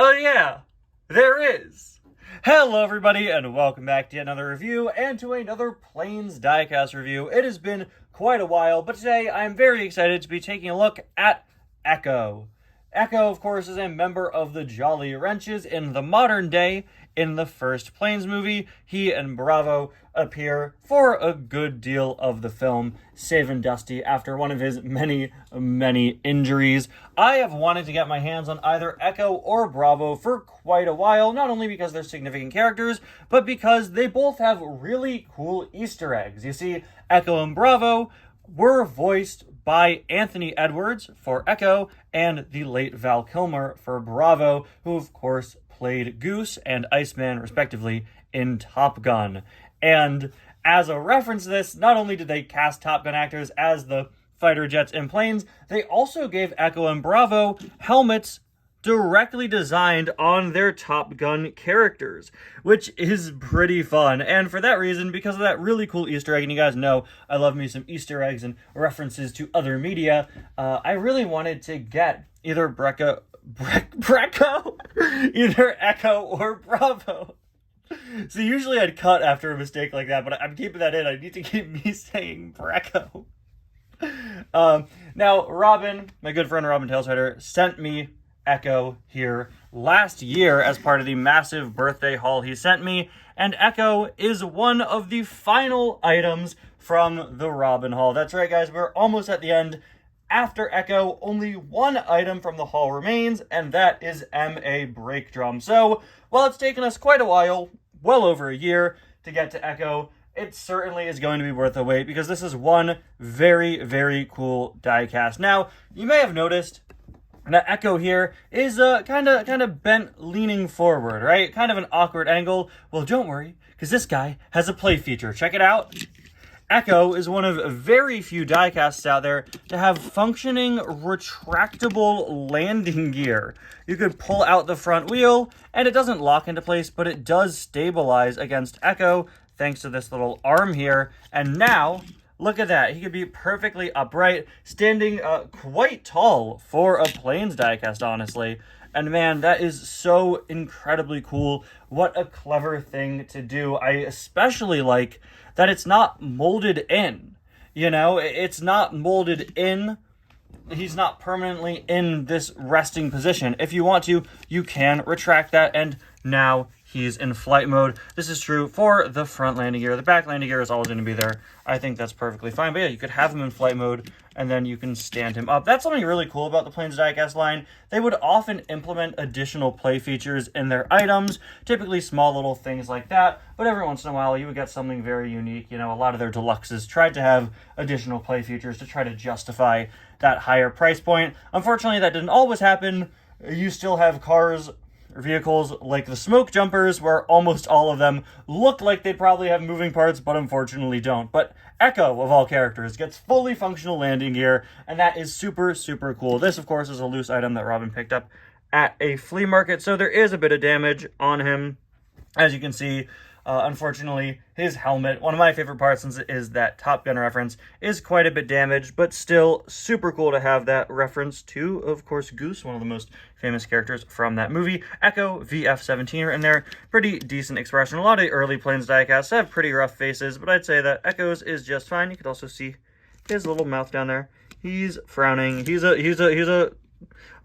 Oh yeah, there is. Hello everybody and welcome back to yet another review and to another Planes Diecast review. It has been quite a while, but today I'm very excited to be taking a look at Echo. Echo, of course, is a member of the Jolly Wrenches in the modern day. In the first Planes movie, he and Bravo appear for a good deal of the film, saving Dusty after one of his many injuries. I have wanted to get my hands on either Echo or Bravo for quite a while, not only because they're significant characters, but because they both have really cool Easter eggs. You see, Echo and Bravo were voiced by Anthony Edwards for Echo and the late Val Kilmer for Bravo, who of course played Goose and Iceman respectively in Top Gun. And as a reference to this, not only did they cast Top Gun actors as the fighter jets and planes, they also gave Echo and Bravo helmets directly designed on their Top Gun characters, which is pretty fun. And for that reason, because of that really cool Easter egg, and you guys know I love me some Easter eggs and references to other media, I really wanted to get either either Echo or Bravo. So usually I'd cut after a mistake like that, but I'm keeping that in. I need to keep me saying Brecco. Now, Robin, my good friend Robin Tailsider, sent me Echo here last year as part of the massive birthday haul he sent me, and Echo is one of the final items from the Robin haul. That's right, guys, we're almost at the end. After Echo, only one item from the haul remains, and that is MA Brake Drum. So, while it's taken us quite a while, well over a year, to get to Echo, it certainly is going to be worth the wait, because this is one very cool diecast. Now, you may have noticed that Echo here is kind of bent leaning forward, right? Kind of an awkward angle. Well, don't worry, because this guy has a play feature. Check it out. Echo is one of very few diecasts out there to have functioning retractable landing gear. You could pull out the front wheel, and it doesn't lock into place, but it does stabilize against Echo thanks to this little arm here. And now, look at that. He could be perfectly upright, standing quite tall for a Planes diecast, honestly. And man, that is so incredibly cool. What a clever thing to do. I especially like that it's not molded in. You know, it's not molded in. He's not permanently in this resting position. If you want to, you can retract that, and now he's in flight mode. This is true for the front landing gear. The back landing gear is always going to be there. I think that's perfectly fine. But yeah, you could have him in flight mode, and then you can stand him up. That's something really cool about the Planes diecast line. They would often implement additional play features in their items, typically small little things like that. But every once in a while, you would get something very unique. You know, a lot of their deluxes tried to have additional play features to try to justify that higher price point. Unfortunately, that didn't always happen. You still have cars or vehicles like the Smoke Jumpers, where almost all of them look like they probably have moving parts, but unfortunately don't. But Echo, of all characters, gets fully functional landing gear, and that is super cool. This, of course, is a loose item that Robin picked up at a flea market, so there is a bit of damage on him. As you can see, unfortunately, his helmet, one of my favorite parts since it is that Top Gun reference, is quite a bit damaged, but still super cool to have that reference to, of course, Goose, one of the most famous characters from that movie. Echo VF-17 are in there. Pretty decent expression. A lot of the early Planes diecasts have pretty rough faces, but I'd say that Echo's is just fine. You could also see his little mouth down there. He's frowning. He's a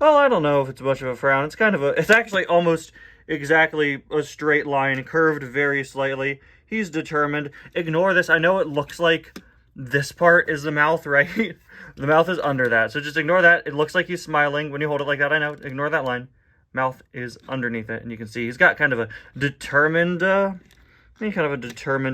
well, I don't know if it's much of a frown. It's actually almost exactly a straight line, curved very slightly. He's determined. Ignore this. I know it looks like this part is the mouth, right? The mouth is under that, so just ignore that. It looks like he's smiling when you hold it like that. I know. Ignore that line. Mouth is underneath it, and you can see he's got kind of a determined,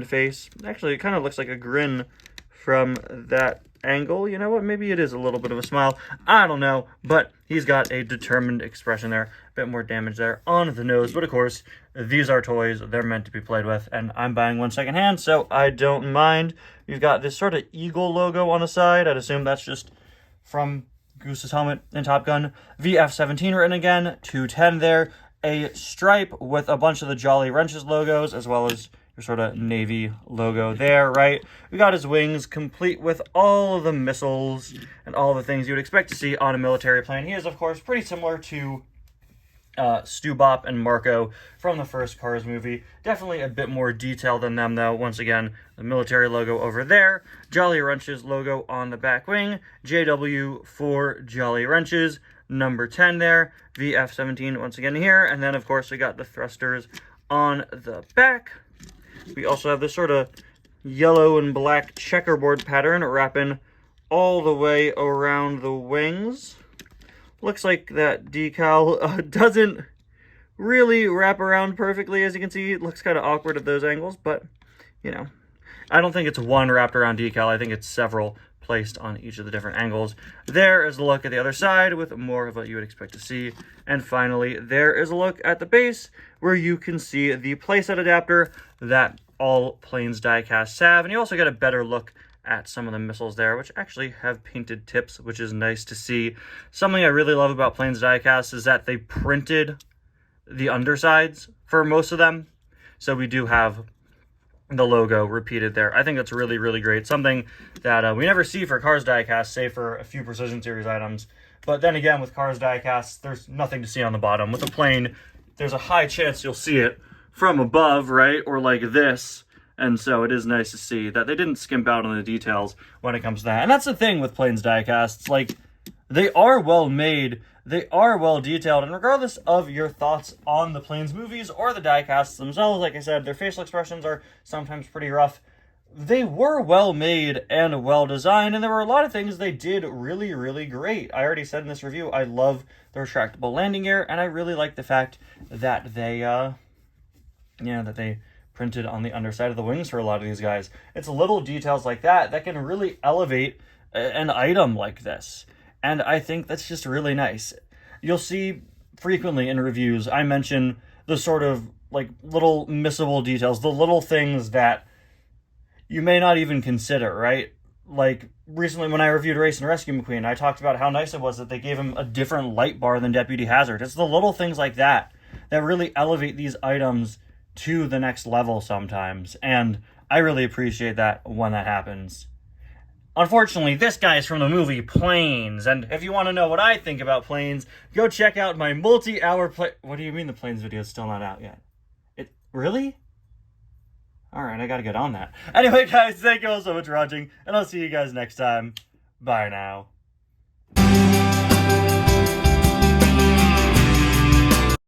face. Actually, it kind of looks like a grin from that angle. You know what? Maybe it is a little bit of a smile. I don't know, but he's got a determined expression there. A bit more damage there on the nose, but of course, these are toys. They're meant to be played with, and I'm buying one secondhand, so I don't mind. You've got this sort of eagle logo on the side. I'd assume that's just from Goose's helmet in Top Gun. VF-17 written again, 210 there. A stripe with a bunch of the Jolly Wrenches logos, as well as your sort of Navy logo there, right? We got his wings complete with all of the missiles and all the things you would expect to see on a military plane. He is, of course, pretty similar to Stu Bop and Marco from the first Cars movie. Definitely a bit more detail than them, though. Once again, the military logo over there, Jolly Wrenches logo on the back wing, JW for Jolly Wrenches, number 10 there, VF17 once again here, and then, of course, we got the thrusters on the back. We also have this sort of yellow and black checkerboard pattern wrapping all the way around the wings. Looks like that decal doesn't really wrap around perfectly, as you can see. It looks kind of awkward at those angles, but, you know, I don't think it's one wrapped around decal. I think it's several placed on each of the different angles. There is a look at the other side with more of what you would expect to see. And finally, there is a look at the base where you can see the playset adapter that all Planes diecasts have. And you also get a better look at some of the missiles there, which actually have painted tips, which is nice to see. Something I really love about Planes diecasts is that they printed the undersides for most of them. So we do have the logo repeated there. I think that's really, really great. Something that we never see for Cars diecasts, save for a few Precision Series items. But then again, with Cars diecasts, there's nothing to see on the bottom. With a plane, there's a high chance you'll see it from above, right? Or like this. And so it is nice to see that they didn't skimp out on the details when it comes to that. And that's the thing with Planes diecasts. Like, they are well made, they are well detailed, and regardless of your thoughts on the Planes movies or the diecasts themselves, like I said, their facial expressions are sometimes pretty rough. They were well made and well designed, and there were a lot of things they did really, really great. I already said in this review, I love the retractable landing gear, and I really like the fact that they, printed on the underside of the wings for a lot of these guys. It's little details like that that can really elevate an item like this. And I think that's just really nice. You'll see frequently in reviews, I mention the sort of like little missable details, the little things that you may not even consider, right? Like recently when I reviewed Race and Rescue McQueen, I talked about how nice it was that they gave him a different light bar than Deputy Hazard. It's the little things like that that really elevate these items to the next level sometimes. And I really appreciate that when that happens. Unfortunately, this guy is from the movie Planes, and if you want to know what I think about Planes, go check out my multi-hour What do you mean the Planes video is still not out yet? It really? Alright, I gotta get on that. Anyway, guys, thank you all so much for watching, and I'll see you guys next time. Bye now.